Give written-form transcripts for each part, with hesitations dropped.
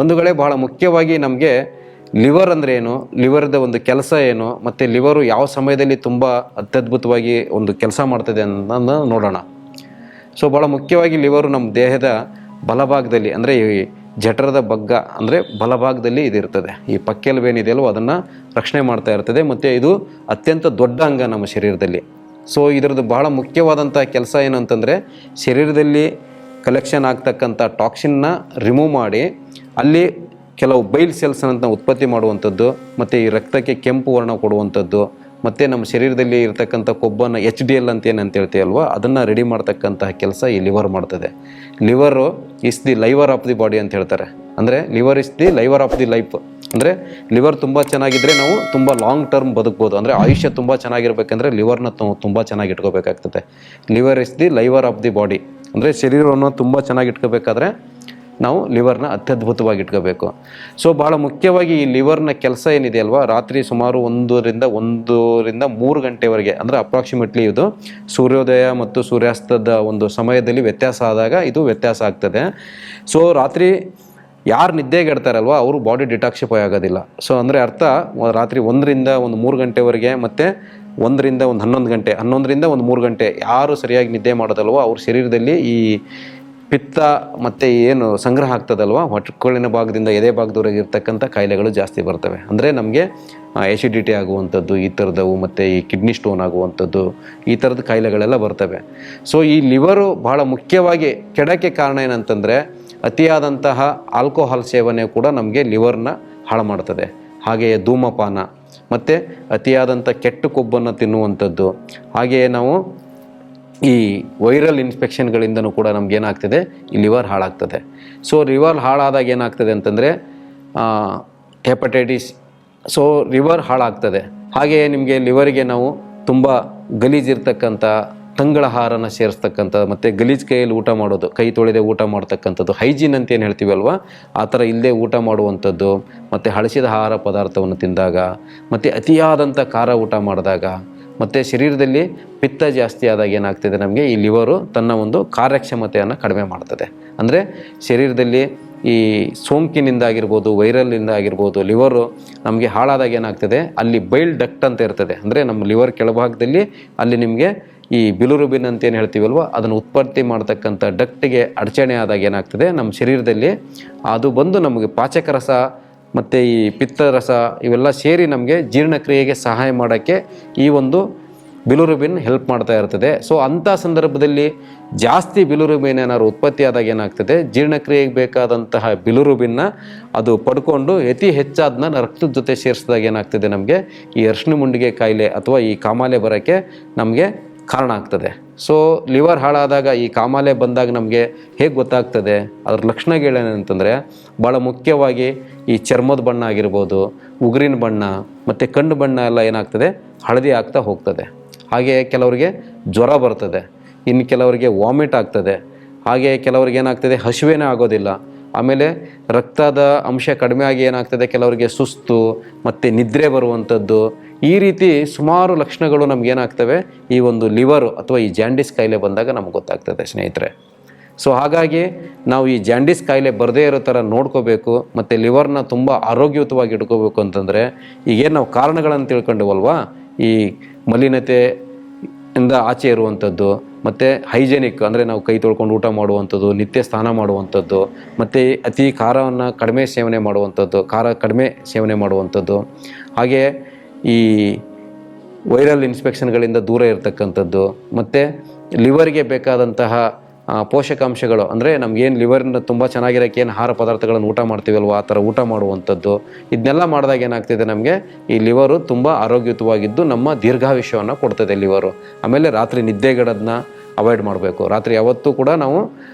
ಬಂಧುಗಳೇ, ಬಹಳ ಮುಖ್ಯವಾಗಿ ನಮಗೆ ಲಿವರ್ ಅಂದರೆ ಏನು, ಲಿವರ್ದ ಒಂದು ಕೆಲಸ ಏನು, ಮತ್ತು ಲಿವರು ಯಾವ ಸಮಯದಲ್ಲಿ ತುಂಬ ಅತ್ಯದ್ಭುತವಾಗಿ ಒಂದು ಕೆಲಸ ಮಾಡ್ತದೆ ಅನ್ನೋದನ್ನು ನೋಡೋಣ. ಸೊ ಭಾಳ ಮುಖ್ಯವಾಗಿ ಲಿವರು ನಮ್ಮ ದೇಹದ ಬಲಭಾಗದಲ್ಲಿ, ಅಂದರೆ ಈ ಜಠರದ ಬಗ್ಗ ಅಂದರೆ ಬಲಭಾಗದಲ್ಲಿ ಇದಿರ್ತದೆ. ಈ ಪಕ್ಕೆಲುಬೇನಿದೆಯಲ್ವ ಅದನ್ನು ರಕ್ಷಣೆ ಮಾಡ್ತಾ ಇರ್ತದೆ, ಮತ್ತು ಇದು ಅತ್ಯಂತ ದೊಡ್ಡ ಅಂಗ ನಮ್ಮ ಶರೀರದಲ್ಲಿ. ಸೊ ಇದರದ್ದು ಭಾಳ ಮುಖ್ಯವಾದಂಥ ಕೆಲಸ ಏನು ಅಂತಂದರೆ, ಶರೀರದಲ್ಲಿ ಕಲೆಕ್ಷನ್ ಆಗ್ತಕ್ಕಂಥ ಟಾಕ್ಸಿನ್ನ ರಿಮೂವ್ ಮಾಡಿ ಅಲ್ಲಿ ಕೆಲವು ಬೈಲ್ ಸೆಲ್ಸನ್ನು ಉತ್ಪತ್ತಿ ಮಾಡುವಂಥದ್ದು, ಮತ್ತು ಈ ರಕ್ತಕ್ಕೆ ಕೆಂಪು ವರ್ಣ ಕೊಡುವಂಥದ್ದು, ಮತ್ತು ನಮ್ಮ ಶರೀರದಲ್ಲಿ ಇರತಕ್ಕಂಥ ಕೊಬ್ಬನ್ನು HDL ಅಂತ ಏನಂತ ಹೇಳ್ತೀವಲ್ವ ಅದನ್ನು ರೆಡಿ ಮಾಡ್ತಕ್ಕಂತಹ ಕೆಲಸ ಈ ಲಿವರ್ ಮಾಡ್ತದೆ. Liver is the liver of the body ಅಂತ ಹೇಳ್ತಾರೆ. ಅಂದರೆ liver is the liver of the life. ಅಂದರೆ ಲಿವರ್ ತುಂಬ ಚೆನ್ನಾಗಿದ್ದರೆ ನಾವು ತುಂಬ ಲಾಂಗ್ ಟರ್ಮ್ ಬದುಕ್ಬೋದು. ಅಂದರೆ ಆಯುಷ್ಯ ತುಂಬ ಚೆನ್ನಾಗಿರ್ಬೇಕಂದ್ರೆ ಲಿವರ್ನ ತುಂಬ ಚೆನ್ನಾಗಿ ಇಟ್ಕೋಬೇಕಾಗ್ತದೆ. Liver is the liver of the body. ಅಂದರೆ ಶರೀರವನ್ನು ತುಂಬ ಚೆನ್ನಾಗಿ ಇಟ್ಕೋಬೇಕಾದ್ರೆ ನಾವು ಲಿವರ್ನ ಅತ್ಯದ್ಭುತವಾಗಿ ಇಟ್ಕೋಬೇಕು. ಸೊ ಭಾಳ ಮುಖ್ಯವಾಗಿ ಈ ಲಿವರ್ನ ಕೆಲಸ ಏನಿದೆ ಅಲ್ವಾ, ರಾತ್ರಿ ಸುಮಾರು 1-3 ಗಂಟೆವರೆಗೆ, ಅಂದರೆ ಅಪ್ರಾಕ್ಸಿಮೇಟ್ಲಿ ಇದು ಸೂರ್ಯೋದಯ ಮತ್ತು ಸೂರ್ಯಾಸ್ತದ ಒಂದು ಸಮಯದಲ್ಲಿ ವ್ಯತ್ಯಾಸ ಆದಾಗ ಇದು ವ್ಯತ್ಯಾಸ ಆಗ್ತದೆ. ಸೊ ರಾತ್ರಿ ಯಾರು ನಿದ್ದೆಗೆಡ್ತಾರಲ್ವ ಅವರು ಬಾಡಿ ಡಿಟಾಕ್ಸಿಫೈ ಆಗೋದಿಲ್ಲ. ಸೊ ಅಂದರೆ ಅರ್ಥ ರಾತ್ರಿ 1-3 ಗಂಟೆವರೆಗೆ, ಮತ್ತು 1-11 ಗಂಟೆ, 11-3 ಗಂಟೆ ಯಾರು ಸರಿಯಾಗಿ ನಿದ್ದೆ ಮಾಡೋದಲ್ವ ಅವ್ರ ಶರೀರದಲ್ಲಿ ಈ ಪಿತ್ತ ಮತ್ತು ಏನು ಸಂಗ್ರಹ ಆಗ್ತದಲ್ವ ಹೊಟ್ಟೆಕೊಳ್ಳಿನ ಭಾಗದಿಂದ ಎದೆ ಭಾಗದವರೆಗೆ ಇರ್ತಕ್ಕಂಥ ಕಾಯಿಲೆಗಳು ಜಾಸ್ತಿ ಬರ್ತವೆ. ಅಂದರೆ ನಮಗೆ ಎಸಿಡಿಟಿ ಆಗುವಂಥದ್ದು ಈ ಥರದವು, ಮತ್ತು ಈ ಕಿಡ್ನಿ ಸ್ಟೋನ್ ಆಗುವಂಥದ್ದು, ಈ ಥರದ ಕಾಯಿಲೆಗಳೆಲ್ಲ ಬರ್ತವೆ. ಸೊ ಈ ಲಿವರು ಭಾಳ ಮುಖ್ಯವಾಗಿ ಕೆಡಕ್ಕೆ ಕಾರಣ ಏನಂತಂದರೆ, ಅತಿಯಾದಂತಹ ಆಲ್ಕೋಹಾಲ್ ಸೇವನೆ ಕೂಡ ನಮಗೆ ಲಿವರ್ನ ಹಾಳು ಮಾಡ್ತದೆ. ಹಾಗೆಯೇ ಧೂಮಪಾನ, ಮತ್ತು ಅತಿಯಾದಂಥ ಕೆಟ್ಟ ಕೊಬ್ಬನ್ನು ತಿನ್ನುವಂಥದ್ದು, ಹಾಗೆಯೇ ನಾವು ಈ ವೈರಲ್ ಇನ್ಫೆಕ್ಷನ್ಗಳಿಂದನೂ ಕೂಡ ನಮಗೇನಾಗ್ತದೆ, ಈ ಲಿವರ್ ಹಾಳಾಗ್ತದೆ. ಸೊ ಲಿವರ್ ಹಾಳಾದಾಗ ಏನಾಗ್ತದೆ ಅಂತಂದರೆ ಹೆಪಟೈಟಿಸ್. ಸೊ ಲಿವರ್ ಹಾಳಾಗ್ತದೆ. ಹಾಗೆಯೇ ನಿಮಗೆ ಲಿವರಿಗೆ ನಾವು ತುಂಬ ಗಲೀಜಿರ್ತಕ್ಕಂಥ ತಂಗಳ ಆಹಾರನ ಸೇರಿಸ್ತಕ್ಕಂಥ, ಮತ್ತು ಗಲೀಜು ಕೈಯಲ್ಲಿ ಊಟ ಮಾಡೋದು, ಕೈ ತೊಳೆದೇ ಊಟ ಮಾಡ್ತಕ್ಕಂಥದ್ದು, ಹೈಜೀನ್ ಅಂತ ಏನು ಹೇಳ್ತೀವಲ್ವ ಆ ಥರ ಇಲ್ಲದೆ ಊಟ ಮಾಡುವಂಥದ್ದು, ಮತ್ತು ಹಳಸಿದ ಆಹಾರ ಪದಾರ್ಥವನ್ನು ತಿಂದಾಗ, ಮತ್ತು ಅತಿಯಾದಂಥ ಖಾರ ಊಟ ಮಾಡಿದಾಗ, ಮತ್ತು ಶರೀರದಲ್ಲಿ ಪಿತ್ತ ಜಾಸ್ತಿ ಆದಾಗ ಏನಾಗ್ತದೆ, ನಮಗೆ ಈ ಲಿವರು ತನ್ನ ಒಂದು ಕಾರ್ಯಕ್ಷಮತೆಯನ್ನು ಕಡಿಮೆ ಮಾಡ್ತದೆ. ಅಂದರೆ ಶರೀರದಲ್ಲಿ ಈ ಸೋಂಕಿನಿಂದ ಆಗಿರ್ಬೋದು, ವೈರಲ್ಲಿಂದ ಆಗಿರ್ಬೋದು, ಲಿವರು ನಮಗೆ ಹಾಳಾದಾಗ ಏನಾಗ್ತದೆ, ಅಲ್ಲಿ ಬೈಲ್ ಡಕ್ಟ್ ಅಂತ ಇರ್ತದೆ. ಅಂದರೆ ನಮ್ಮ ಲಿವರ್ ಕೆಳಭಾಗದಲ್ಲಿ ಅಲ್ಲಿ ನಿಮಗೆ ಈ ಬಿಲುರುಬಿನ್ ಅಂತ ಏನು ಹೇಳ್ತೀವಲ್ವ ಅದನ್ನು ಉತ್ಪತ್ತಿ ಮಾಡ್ತಕ್ಕಂಥ ಡಕ್ಟಿಗೆ ಅಡಚಣೆ ಆದಾಗ ಏನಾಗ್ತದೆ, ನಮ್ಮ ಶರೀರದಲ್ಲಿ ಅದು ಬಂದು ನಮಗೆ ಪಾಚಕ ರಸ ಮತ್ತು ಈ ಪಿತ್ತರಸ ಇವೆಲ್ಲ ಸೇರಿ ನಮಗೆ ಜೀರ್ಣಕ್ರಿಯೆಗೆ ಸಹಾಯ ಮಾಡೋಕ್ಕೆ ಈ ಒಂದು ಬಿಲುರುಬಿನ್ ಹೆಲ್ಪ್ ಮಾಡ್ತಾ ಇರ್ತದೆ. ಸೊ ಅಂಥ ಸಂದರ್ಭದಲ್ಲಿ ಜಾಸ್ತಿ ಬಿಲುರುಬಿನ್ ಏನಾದ್ರು ಉತ್ಪತ್ತಿ ಆದಾಗ ಏನಾಗ್ತದೆ, ಜೀರ್ಣಕ್ರಿಯೆಗೆ ಬೇಕಾದಂತಹ ಬಿಲುರುಬಿನ್ನ ಅದು ಪಡ್ಕೊಂಡು ಅತಿ ಹೆಚ್ಚಾದನ್ನ ರಕ್ತದ ಜೊತೆ ಸೇರಿಸಿದಾಗ ಏನಾಗ್ತದೆ, ನಮಗೆ ಈ ಅರ್ಶಿಣ ಮುಂಡಿಗೆ ಕಾಯಿಲೆ ಅಥವಾ ಈ ಕಾಮಾಲೆ ಬರೋಕ್ಕೆ ನಮಗೆ ಕಾರಣ ಆಗ್ತದೆ. ಸೊ ಲಿವರ್ ಹಾಳಾದಾಗ ಈ ಕಾಮಾಲೆ ಬಂದಾಗ ನಮಗೆ ಹೇಗೆ ಗೊತ್ತಾಗ್ತದೆ, ಅದ್ರ ಲಕ್ಷಣಗಳೇನಂತಂದರೆ, ಭಾಳ ಮುಖ್ಯವಾಗಿ ಈ ಚರ್ಮದ ಬಣ್ಣ ಆಗಿರ್ಬೋದು, ಉಗುರಿನ ಬಣ್ಣ, ಮತ್ತು ಕಣ್ಣು ಬಣ್ಣ ಎಲ್ಲ ಏನಾಗ್ತದೆ, ಹಳದಿ ಆಗ್ತಾ ಹೋಗ್ತದೆ. ಹಾಗೆ ಕೆಲವರಿಗೆ ಜ್ವರ ಬರ್ತದೆ, ಇನ್ನು ಕೆಲವರಿಗೆ ವಾಮಿಟ್ ಆಗ್ತದೆ, ಹಾಗೆ ಕೆಲವ್ರಿಗೆ ಏನಾಗ್ತದೆ, ಹಸಿವೇನೇ ಆಗೋದಿಲ್ಲ. ಆಮೇಲೆ ರಕ್ತದ ಅಂಶ ಕಡಿಮೆ ಆಗಿ ಏನಾಗ್ತದೆ, ಕೆಲವರಿಗೆ ಸುಸ್ತು ಮತ್ತು ನಿದ್ರೆ ಬರುವಂಥದ್ದು, ಈ ರೀತಿ ಸುಮಾರು ಲಕ್ಷಣಗಳು ನಮಗೇನಾಗ್ತವೆ ಈ ಒಂದು ಲಿವರು ಅಥವಾ ಈ ಜಾಂಡಿಸ್ ಕಾಯಿಲೆ ಬಂದಾಗ ನಮ್ಗೆ ಗೊತ್ತಾಗ್ತದೆ ಸ್ನೇಹಿತರೆ. ಸೊ ಹಾಗಾಗಿ ನಾವು ಈ ಜಾಂಡಿಸ್ ಕಾಯಿಲೆ ಬರದೇ ಇರೋ ಥರ ನೋಡ್ಕೋಬೇಕು, ಮತ್ತು ಲಿವರ್ನ ತುಂಬ ಆರೋಗ್ಯಯುತವಾಗಿ ಇಟ್ಕೋಬೇಕು ಅಂತಂದರೆ, ಈಗೇನು ನಾವು ಕಾರಣಗಳನ್ನು ತಿಳ್ಕೊಂಡವಲ್ವಾ, ಈ ಮಲಿನತೆ ಇಂದ ಆಚೆ ಇರುವಂಥದ್ದು, ಮತ್ತು ಹೈಜೆನಿಕ್ ಅಂದರೆ ನಾವು ಕೈ ತೊಳ್ಕೊಂಡು ಊಟ ಮಾಡುವಂಥದ್ದು, ನಿತ್ಯ ಸ್ನಾನ ಮಾಡುವಂಥದ್ದು, ಮತ್ತು ಅತಿ ಖಾರವನ್ನು ಕಡಿಮೆ ಸೇವನೆ ಮಾಡುವಂಥದ್ದು, ಖಾರ ಕಡಿಮೆ ಸೇವನೆ ಮಾಡುವಂಥದ್ದು, ಹಾಗೆ ಈ ವೈರಲ್ ಇನ್ಫೆಕ್ಷನ್ಗಳಿಂದ ದೂರ ಇರತಕ್ಕಂಥದ್ದು, ಮತ್ತು ಲಿವರ್ಗೆ ಬೇಕಾದಂತಹ ಪೋಷಕಾಂಶಗಳು, ಅಂದರೆ ನಮಗೇನು ಲಿವರ್ನ ತುಂಬ ಚೆನ್ನಾಗಿರೋಕ್ಕೆ ಏನು ಆಹಾರ ಪದಾರ್ಥಗಳನ್ನು ಊಟ ಮಾಡ್ತೀವಲ್ವ ಆ ಥರ ಊಟ ಮಾಡುವಂಥದ್ದು, ಇದನ್ನೆಲ್ಲ ಮಾಡಿದಾಗ ಏನಾಗ್ತಿದೆ, ನಮಗೆ ಈ ಲಿವರು ತುಂಬ ಆರೋಗ್ಯಯುತವಾಗಿದ್ದು ನಮ್ಮ ದೀರ್ಘಾಯುಷ್ಯವನ್ನು ಕೊಡ್ತದೆ ಲಿವರು. ಆಮೇಲೆ ರಾತ್ರಿ ನಿದ್ದೆಗೆಡೋದನ್ನ ಅವಾಯ್ಡ್ ಮಾಡಬೇಕು. ರಾತ್ರಿ ಯಾವತ್ತೂ ಕೂಡ ನಾವು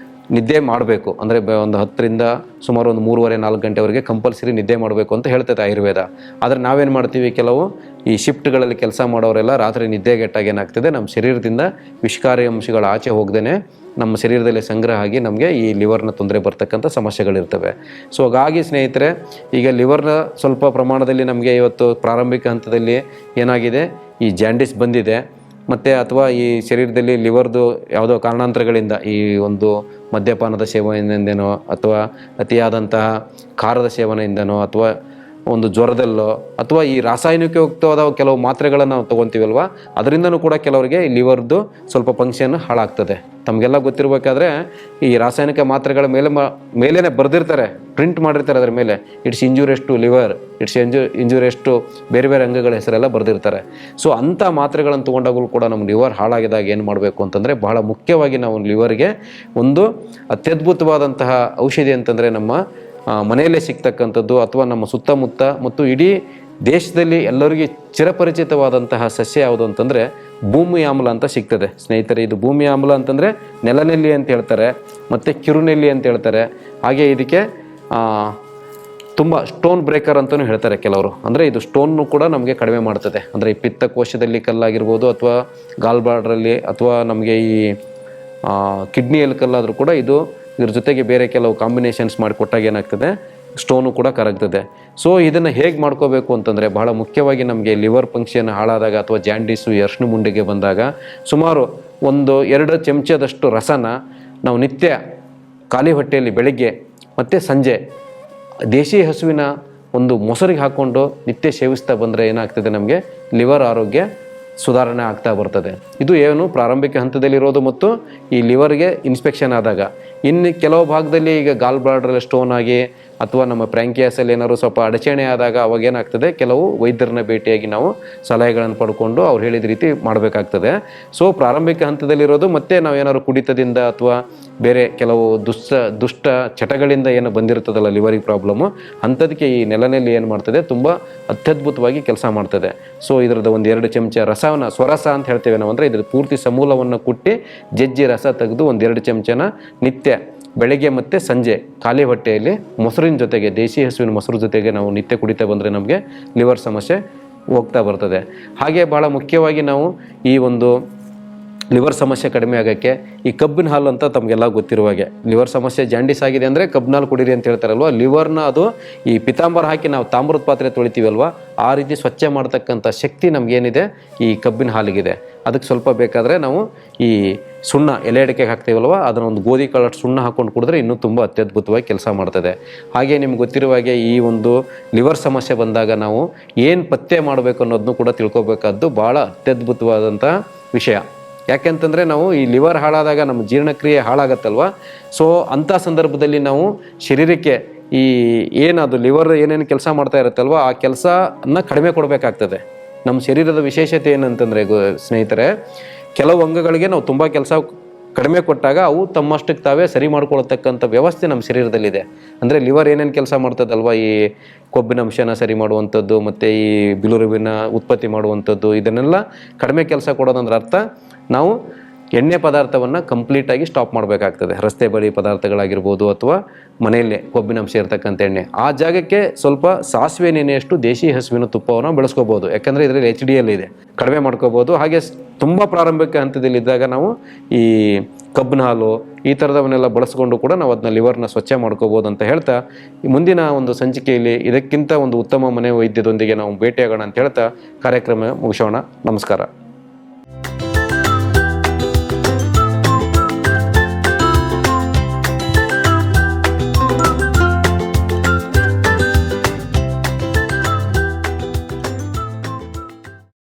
ನಿದ್ದೆ ಮಾಡಬೇಕು. ಅಂದರೆ ಒಂದು 10ರಿಂದ ಸುಮಾರು ಒಂದು 3-4 ಗಂಟೆವರೆಗೆ ಕಂಪಲ್ಸರಿ ನಿದ್ದೆ ಮಾಡಬೇಕು ಅಂತ ಹೇಳ್ತೈತೆ ಆಯುರ್ವೇದ. ಆದರೆ ನಾವೇನು ಮಾಡ್ತೀವಿ, ಕೆಲವು ಈ ಶಿಫ್ಟ್ಗಳಲ್ಲಿ ಕೆಲಸ ಮಾಡೋರೆಲ್ಲ ರಾತ್ರಿ ನಿದ್ದೆಗೆಟ್ಟಾಗ ಏನಾಗ್ತದೆ, ನಮ್ಮ ಶರೀರದಿಂದ ವಿಷಕಾರಿ ಅಂಶಗಳ ಆಚೆ ಹೋಗ್ದೇ ನಮ್ಮ ಶರೀರದಲ್ಲಿ ಸಂಗ್ರಹ ಆಗಿ ನಮಗೆ ಈ ಲಿವರ್ನ ತೊಂದರೆ ಬರ್ತಕ್ಕಂಥ ಸಮಸ್ಯೆಗಳಿರ್ತವೆ. ಸೊ ಹಾಗಾಗಿ ಸ್ನೇಹಿತರೆ, ಈಗ ಲಿವರ್ನ ಸ್ವಲ್ಪ ಪ್ರಮಾಣದಲ್ಲಿ ನಮಗೆ ಇವತ್ತು ಪ್ರಾರಂಭಿಕ ಹಂತದಲ್ಲಿ ಏನಾಗಿದೆ, ಈ ಜಾಂಡಿಸ್ ಬಂದಿದೆ. ಮತ್ತು ಅಥವಾ ಈ ಶರೀರದಲ್ಲಿ ಲಿವರ್ದು ಯಾವುದೋ ಕಾರಣಾಂತರಗಳಿಂದ ಈ ಒಂದು ಮದ್ಯಪಾನದ ಸೇವನೆಯಿಂದನೋ ಅಥವಾ ಅತಿಯಾದಂತಹ ಖಾರದ ಸೇವನೆಯಿಂದನೋ ಅಥವಾ ಒಂದು ಜ್ವರದಲ್ಲೋ ಅಥವಾ ಈ ರಾಸಾಯನಿಕಯುಕ್ತವಾದ ಕೆಲವು ಮಾತ್ರೆಗಳನ್ನು ನಾವು ತೊಗೊತೀವಲ್ವ, ಅದರಿಂದನೂ ಕೂಡ ಕೆಲವರಿಗೆ ಈ ಲಿವರ್ದು ಸ್ವಲ್ಪ ಫಂಕ್ಷನ್ ಹಾಳಾಗ್ತದೆ. ತಮಗೆಲ್ಲ ಗೊತ್ತಿರಬೇಕಾದ್ರೆ ಈ ರಾಸಾಯನಿಕ ಮಾತ್ರೆಗಳ ಮೇಲೇ ಬರೆದಿರ್ತಾರೆ, ಪ್ರಿಂಟ್ ಮಾಡಿರ್ತಾರೆ ಅದರ ಮೇಲೆ, it's injurious to liver, it's injurious to ಬೇರೆ ಬೇರೆ ಅಂಗಗಳ ಹೆಸರೆಲ್ಲ ಬರೆದಿರ್ತಾರೆ. ಸೊ ಅಂಥ ಮಾತ್ರೆಗಳನ್ನು ತೊಗೊಂಡಾಗಲೂ ಕೂಡ ನಮ್ಮ ಲಿವರ್ ಹಾಳಾಗಿದಾಗ ಏನು ಮಾಡಬೇಕು ಅಂತಂದರೆ, ಬಹಳ ಮುಖ್ಯವಾಗಿ ನಾವು ಲಿವರ್ಗೆ ಒಂದು ಅತ್ಯದ್ಭುತವಾದಂತಹ ಔಷಧಿ ಅಂತಂದರೆ ನಮ್ಮ ಮನೆಯಲ್ಲೇ ಸಿಗ್ತಕ್ಕಂಥದ್ದು ಅಥವಾ ನಮ್ಮ ಸುತ್ತಮುತ್ತ ಮತ್ತು ಇಡೀ ದೇಶದಲ್ಲಿ ಎಲ್ಲರಿಗೂ ಚಿರಪರಿಚಿತವಾದಂತಹ ಸಸ್ಯ ಯಾವುದು ಅಂತಂದರೆ ಭೂಮಿ ಆಮ್ಲ ಅಂತ ಸಿಗ್ತದೆ ಸ್ನೇಹಿತರೆ. ಇದು ಭೂಮಿ ಆಮ್ಲ ಅಂತಂದರೆ ನೆಲನೆಲ್ಲಿ ಅಂತ ಹೇಳ್ತಾರೆ, ಮತ್ತು ಕಿರುನೆಲ್ಲಿ ಅಂತ ಹೇಳ್ತಾರೆ. ಹಾಗೆ ಇದಕ್ಕೆ ತುಂಬ ಸ್ಟೋನ್ ಬ್ರೇಕರ್ ಅಂತಲೂ ಹೇಳ್ತಾರೆ ಕೆಲವರು. ಅಂದರೆ ಇದು ಸ್ಟೋನ್ನು ಕೂಡ ನಮಗೆ ಕಡಿಮೆ ಮಾಡ್ತದೆ. ಅಂದರೆ ಈ ಪಿತ್ತಕೋಶದಲ್ಲಿ ಕಲ್ಲಾಗಿರ್ಬೋದು ಅಥವಾ ಗಾಲ್ ಬ್ಲಾಡರಲ್ಲಿ ಅಥವಾ ನಮಗೆ ಈ ಕಿಡ್ನಿಯಲ್ಲಿ ಕಲ್ಲಾದರೂ ಕೂಡ ಇದ್ರ ಜೊತೆಗೆ ಬೇರೆ ಕೆಲವು ಕಾಂಬಿನೇಷನ್ಸ್ ಮಾಡಿಕೊಟ್ಟಾಗ ಏನಾಗ್ತದೆ, ಸ್ಟೋನು ಕೂಡ ಕರಗ್ತದೆ. ಸೊ ಇದನ್ನು ಹೇಗೆ ಮಾಡ್ಕೋಬೇಕು ಅಂತಂದರೆ, ಬಹಳ ಮುಖ್ಯವಾಗಿ ನಮಗೆ ಲಿವರ್ ಫಂಕ್ಷನ್ ಹಾಳಾದಾಗ ಅಥವಾ ಜಾಂಡೀಸು ಅರ್ಶಿನ ಮುಂಡಿಗೆ ಬಂದಾಗ ಸುಮಾರು 1-2 ಚಮಚದಷ್ಟು ರಸನ ನಾವು ನಿತ್ಯ ಖಾಲಿ ಹೊಟ್ಟೆಯಲ್ಲಿ ಬೆಳಗ್ಗೆ ಮತ್ತು ಸಂಜೆ ದೇಶಿ ಹಸುವಿನ ಒಂದು ಮೊಸರಿಗೆ ಹಾಕ್ಕೊಂಡು ನಿತ್ಯ ಸೇವಿಸ್ತಾ ಬಂದರೆ ಏನಾಗ್ತದೆ, ನಮಗೆ ಲಿವರ್ ಆರೋಗ್ಯ ಸುಧಾರಣೆ ಆಗ್ತಾ ಬರ್ತದೆ. ಇದು ಏನು ಪ್ರಾರಂಭಿಕ ಹಂತದಲ್ಲಿರೋದು ಮತ್ತು ಈ ಲಿವರ್ಗೆ ಇನ್ಸ್ಪೆಕ್ಷನ್ ಆದಾಗ. ಇನ್ನು ಕೆಲವು ಭಾಗದಲ್ಲಿ ಈಗ ಗಾಲ್ ಬ್ಲಾಡರಲ್ಲಿ ಸ್ಟೋನ್ ಆಗಿ ಅಥವಾ ನಮ್ಮ ಪ್ರ್ಯಾಂಕಿಯಾಸಲ್ಲಿ ಏನಾದ್ರು ಸ್ವಲ್ಪ ಅಡಚಣೆ ಆದಾಗ ಅವಾಗೇನಾಗ್ತದೆ, ಕೆಲವು ವೈದ್ಯರನ್ನ ಭೇಟಿಯಾಗಿ ನಾವು ಸಲಹೆಗಳನ್ನು ಪಡ್ಕೊಂಡು ಅವ್ರು ಹೇಳಿದ ರೀತಿ ಮಾಡಬೇಕಾಗ್ತದೆ. ಸೊ ಪ್ರಾರಂಭಿಕ ಹಂತದಲ್ಲಿರೋದು ಮತ್ತು ನಾವೇನಾದ್ರು ಕುಡಿತದಿಂದ ಅಥವಾ ಬೇರೆ ಕೆಲವು ದುಷ್ಟ ಚಟಗಳಿಂದ ಏನು ಬಂದಿರ್ತದಲ್ಲ ಲಿವರಿಗೆ ಪ್ರಾಬ್ಲಮ್ಮು, ಅಂಥದಕ್ಕೆ ಈ ನೆಲನೆಲ್ಲಿ ಏನು ಮಾಡ್ತದೆ, ತುಂಬ ಅತ್ಯದ್ಭುತವಾಗಿ ಕೆಲಸ ಮಾಡ್ತದೆ. ಸೊ ಇದರದ್ದು 1-2 ಚಮಚ ರಸವನ್ನು, ಸ್ವರಸ ಅಂತ ಹೇಳ್ತೇವೆ ನಾವು, ಅಂದರೆ ಇದ್ರ ಪೂರ್ತಿ ಸಮೂಲವನ್ನು ಕುಟ್ಟಿ ಜಜ್ಜಿ ರಸ ತೆಗೆದು 1-2 ಚಮಚನ ನಿತ್ಯ ಬೆಳಗ್ಗೆ ಮತ್ತು ಸಂಜೆ ಖಾಲಿ ಹೊಟ್ಟೆಯಲ್ಲಿ ಮೊಸರಿನ ಜೊತೆಗೆ, ದೇಶಿ ಹಸುವಿನ ಮೊಸರು ಜೊತೆಗೆ ನಾವು ನಿತ್ಯ ಕುಡಿತಾ ಬಂದರೆ ನಮಗೆ ಲಿವರ್ ಸಮಸ್ಯೆ ಹೋಗ್ತಾ ಬರ್ತದೆ. ಹಾಗೆ ಭಾಳ ಮುಖ್ಯವಾಗಿ ನಾವು ಈ ಒಂದು ಲಿವರ್ ಸಮಸ್ಯೆ ಕಡಿಮೆ ಆಗೋಕ್ಕೆ ಈ ಕಬ್ಬಿನ ಹಾಲು ಅಂತ ತಮಗೆಲ್ಲ ಗೊತ್ತಿರುವ ಹಾಗೆ, ಲಿವರ್ ಸಮಸ್ಯೆ ಜಾಂಡೀಸ್ ಆಗಿದೆ ಅಂದರೆ ಕಬ್ಬಿನ ಹಾಲು ಕುಡೀರಿ ಅಂತ ಹೇಳ್ತಾರಲ್ವ. ಲಿವರ್ನ ಅದು ಈ ಪಿತಾಂಬರ ಹಾಕಿ ನಾವು ತಾಮ್ರದ ಪಾತ್ರೆ ತೊಳಿತೀವಲ್ವ, ಆ ರೀತಿ ಸ್ವಚ್ಛ ಮಾಡ್ತಕ್ಕಂಥ ಶಕ್ತಿ ನಮಗೇನಿದೆ ಈ ಕಬ್ಬಿನ ಹಾಲಿಗಿದೆ. ಅದಕ್ಕೆ ಸ್ವಲ್ಪ ಬೇಕಾದರೆ ನಾವು ಈ ಸುಣ್ಣ, ಎಲೆ ಅಡಿಕೆಗೆ ಹಾಕ್ತೀವಲ್ವ, ಅದನ್ನು ಒಂದು ಗೋಧಿ ಕಾಳಷ್ಟು ಸುಣ್ಣ ಹಾಕ್ಕೊಂಡು ಕುಡಿದ್ರೆ ಇನ್ನೂ ತುಂಬ ಅತ್ಯದ್ಭುತವಾಗಿ ಕೆಲಸ ಮಾಡ್ತದೆ. ಹಾಗೆ ನಿಮ್ಗೆ ಗೊತ್ತಿರುವ ಹಾಗೆ ಈ ಒಂದು ಲಿವರ್ ಸಮಸ್ಯೆ ಬಂದಾಗ ನಾವು ಏನು ಪತ್ತೆ ಮಾಡಬೇಕು ಅನ್ನೋದನ್ನು ಕೂಡ ತಿಳ್ಕೊಬೇಕಾದ್ದು ಭಾಳ ಅತ್ಯದ್ಭುತವಾದಂಥ ವಿಷಯ. ಯಾಕೆಂತಂದರೆ ನಾವು ಈ ಲಿವರ್ ಹಾಳಾದಾಗ ನಮ್ಮ ಜೀರ್ಣಕ್ರಿಯೆ ಹಾಳಾಗತ್ತಲ್ವ. ಸೊ ಅಂಥ ಸಂದರ್ಭದಲ್ಲಿ ನಾವು ಶರೀರಕ್ಕೆ ಈ ಏನದು ಲಿವರ್ ಏನೇನು ಕೆಲಸ ಮಾಡ್ತಾ ಇರುತ್ತಲ್ವ, ಆ ಕೆಲಸನ ಕಡಿಮೆ ಕೊಡಬೇಕಾಗ್ತದೆ. ನಮ್ಮ ಶರೀರದ ವಿಶೇಷತೆ ಏನಂತಂದರೆ ಸ್ನೇಹಿತರೆ, ಕೆಲವು ಅಂಗಗಳಿಗೆ ನಾವು ತುಂಬ ಕೆಲಸ ಕಡಿಮೆ ಕೊಟ್ಟಾಗ ಅವು ತಮ್ಮಷ್ಟಕ್ಕೆ ತಾವೇ ಸರಿ ಮಾಡ್ಕೊಳ್ತಕ್ಕಂಥ ವ್ಯವಸ್ಥೆ ನಮ್ಮ ಶರೀರದಲ್ಲಿದೆ. ಅಂದರೆ ಲಿವರ್ ಏನೇನು ಕೆಲಸ ಮಾಡ್ತದಲ್ವ, ಈ ಕೊಬ್ಬಿನ ಅಂಶನ ಸರಿ ಮಾಡುವಂಥದ್ದು ಮತ್ತು ಈ ಬಿಲುರುಬಿನ ಉತ್ಪತ್ತಿ ಮಾಡುವಂಥದ್ದು, ಇದನ್ನೆಲ್ಲ ಕಡಿಮೆ ಕೆಲಸ ಕೊಡೋದಂದ್ರೆ ಅರ್ಥ ನಾವು ಎಣ್ಣೆ ಪದಾರ್ಥವನ್ನು ಕಂಪ್ಲೀಟಾಗಿ ಸ್ಟಾಪ್ ಮಾಡಬೇಕಾಗ್ತದೆ. ರಸ್ತೆ ಬಳಿ ಪದಾರ್ಥಗಳಾಗಿರ್ಬೋದು ಅಥವಾ ಮನೆಯಲ್ಲೇ ಕೊಬ್ಬಿನಂಶ ಇರತಕ್ಕಂಥ ಎಣ್ಣೆ, ಆ ಜಾಗಕ್ಕೆ ಸ್ವಲ್ಪ ಸಾಸಿವೆ ನೆನೆಯಷ್ಟು ದೇಶಿ ಹಸುವಿನ ತುಪ್ಪವನ್ನು ಬಳಸ್ಕೋಬೋದು. ಯಾಕಂದರೆ ಇದರಲ್ಲಿ HDL ಇದೆ, ಕಡಿಮೆ ಮಾಡ್ಕೋಬೋದು. ಹಾಗೆ ತುಂಬ ಪ್ರಾರಂಭಿಕ ಹಂತದಲ್ಲಿದ್ದಾಗ ನಾವು ಈ ಕಬ್ಬಿನ ಹಾಲು ಈ ಥರದವನ್ನೆಲ್ಲ ಬಳಸ್ಕೊಂಡು ಕೂಡ ನಾವು ಅದನ್ನ ಲಿವರ್ನ ಸ್ವಚ್ಛ ಮಾಡ್ಕೋಬೋದು ಅಂತ ಹೇಳ್ತಾ, ಮುಂದಿನ ಒಂದು ಸಂಚಿಕೆಯಲ್ಲಿ ಇದಕ್ಕಿಂತ ಒಂದು ಉತ್ತಮ ಮನೆ ವೈದ್ಯದೊಂದಿಗೆ ನಾವು ಭೇಟಿಯಾಗೋಣ ಅಂತ ಹೇಳ್ತಾ ಕಾರ್ಯಕ್ರಮ ಮುಗಿಸೋಣ. ನಮಸ್ಕಾರ.